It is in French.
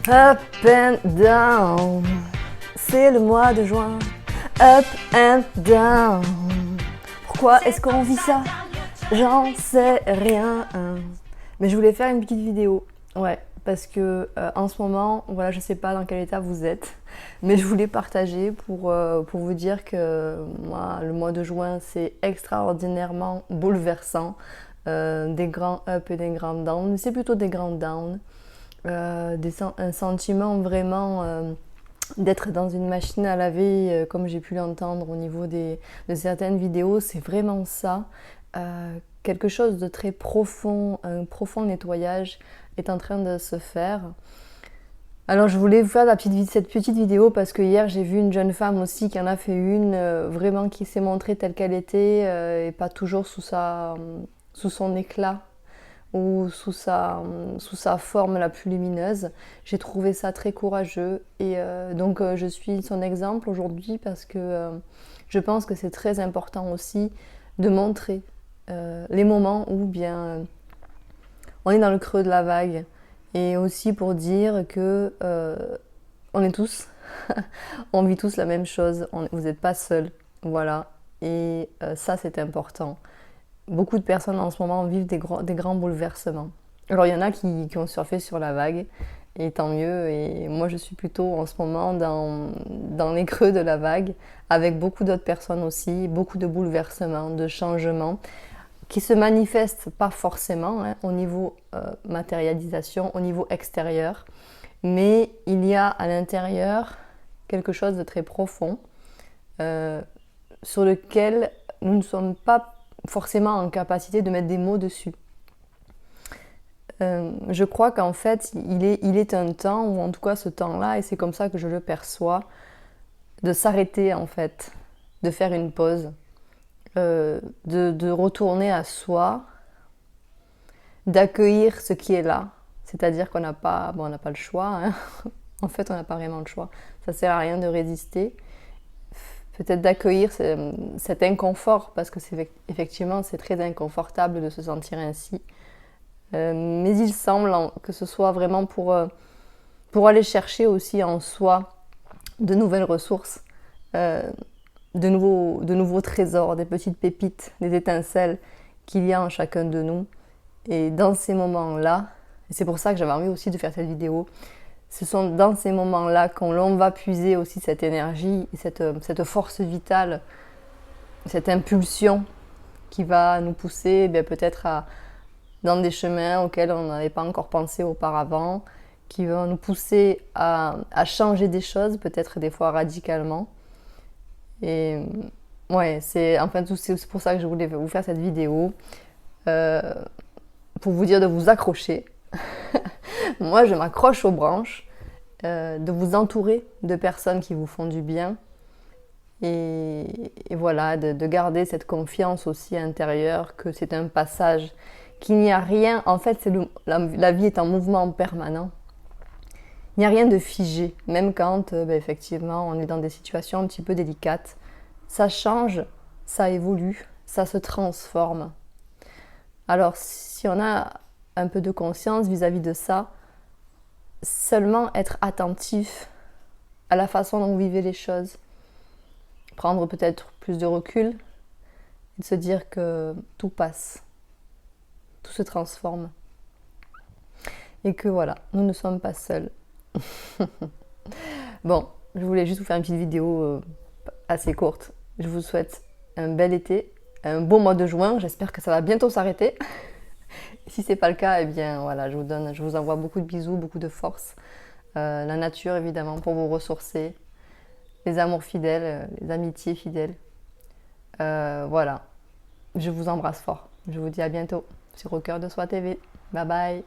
Up and down, c'est le mois de juin. Up and down. Pourquoi est-ce qu'on vit ça? J'en sais rien. Mais je voulais faire une petite vidéo. Ouais, parce que en ce moment, voilà, je sais pas dans quel état vous êtes, mais je voulais partager pour vous dire que moi, le mois de juin, c'est extraordinairement bouleversant. Des grands up et des grands down, mais c'est plutôt des grands down. Un sentiment vraiment d'être dans une machine à laver, comme j'ai pu l'entendre au niveau de certaines vidéos, c'est vraiment ça. Quelque chose de très profond, un profond nettoyage est en train de se faire. Alors je voulais vous faire cette petite vidéo parce que hier j'ai vu une jeune femme aussi qui en a fait une, vraiment qui s'est montrée telle qu'elle était et pas toujours sous son éclat ou sous sa forme la plus lumineuse. J'ai trouvé ça très courageux et donc je suis son exemple aujourd'hui parce que je pense que c'est très important aussi de montrer les moments où bien on est dans le creux de la vague et aussi pour dire que on est tous, on vit tous la même chose, vous n'êtes pas seuls, voilà, et ça c'est important. Beaucoup de personnes en ce moment vivent des grands bouleversements. Alors il y en a qui ont surfé sur la vague, et tant mieux, et moi je suis plutôt en ce moment dans les creux de la vague, avec beaucoup d'autres personnes aussi, beaucoup de bouleversements, de changements, qui se manifestent pas forcément au niveau matérialisation, au niveau extérieur, mais il y a à l'intérieur quelque chose de très profond sur lequel nous ne sommes pas forcément en capacité de mettre des mots dessus. Je crois qu'en fait, il est un temps, ou en tout cas ce temps-là, et c'est comme ça que je le perçois, de s'arrêter en fait, de faire une pause, de retourner à soi, d'accueillir ce qui est là. C'est-à-dire qu'on n'a pas le choix, hein. En fait, on n'a pas vraiment le choix. Ça sert à rien de résister. Peut-être d'accueillir cet inconfort, parce que effectivement, c'est très inconfortable de se sentir ainsi. Mais il semble que ce soit vraiment pour aller chercher aussi en soi de nouvelles ressources, de nouveaux trésors, des petites pépites, des étincelles qu'il y a en chacun de nous. Et dans ces moments-là, et c'est pour ça que j'avais envie aussi de faire cette vidéo, ce sont dans ces moments-là qu'on va puiser aussi cette énergie, cette force vitale, cette impulsion qui va nous pousser peut-être dans des chemins auxquels on n'avait pas encore pensé auparavant, qui va nous pousser à changer des choses, peut-être des fois radicalement. Et ouais, c'est pour ça que je voulais vous faire cette vidéo, pour vous dire de vous accrocher. Moi, je m'accroche aux branches, de vous entourer de personnes qui vous font du bien et voilà, de garder cette confiance aussi intérieure que c'est un passage, qu'il n'y a rien, en fait, la vie est en mouvement permanent. Il n'y a rien de figé, même quand effectivement on est dans des situations un petit peu délicates. Ça change, ça évolue, ça se transforme. Alors si on a un peu de conscience vis-à-vis de ça, seulement être attentif à la façon dont vous vivez les choses, prendre peut-être plus de recul et de se dire que tout passe, tout se transforme et que voilà, nous ne sommes pas seuls. Bon, je voulais juste vous faire une petite vidéo assez courte. Je vous souhaite un bel été, un beau mois de juin, j'espère que ça va bientôt s'arrêter. Si c'est pas le cas, eh bien voilà, je vous envoie beaucoup de bisous, beaucoup de force. La nature évidemment pour vous ressourcer, les amours fidèles, les amitiés fidèles. Voilà, je vous embrasse fort. Je vous dis à bientôt sur Au Cœur de Soi TV. Bye bye.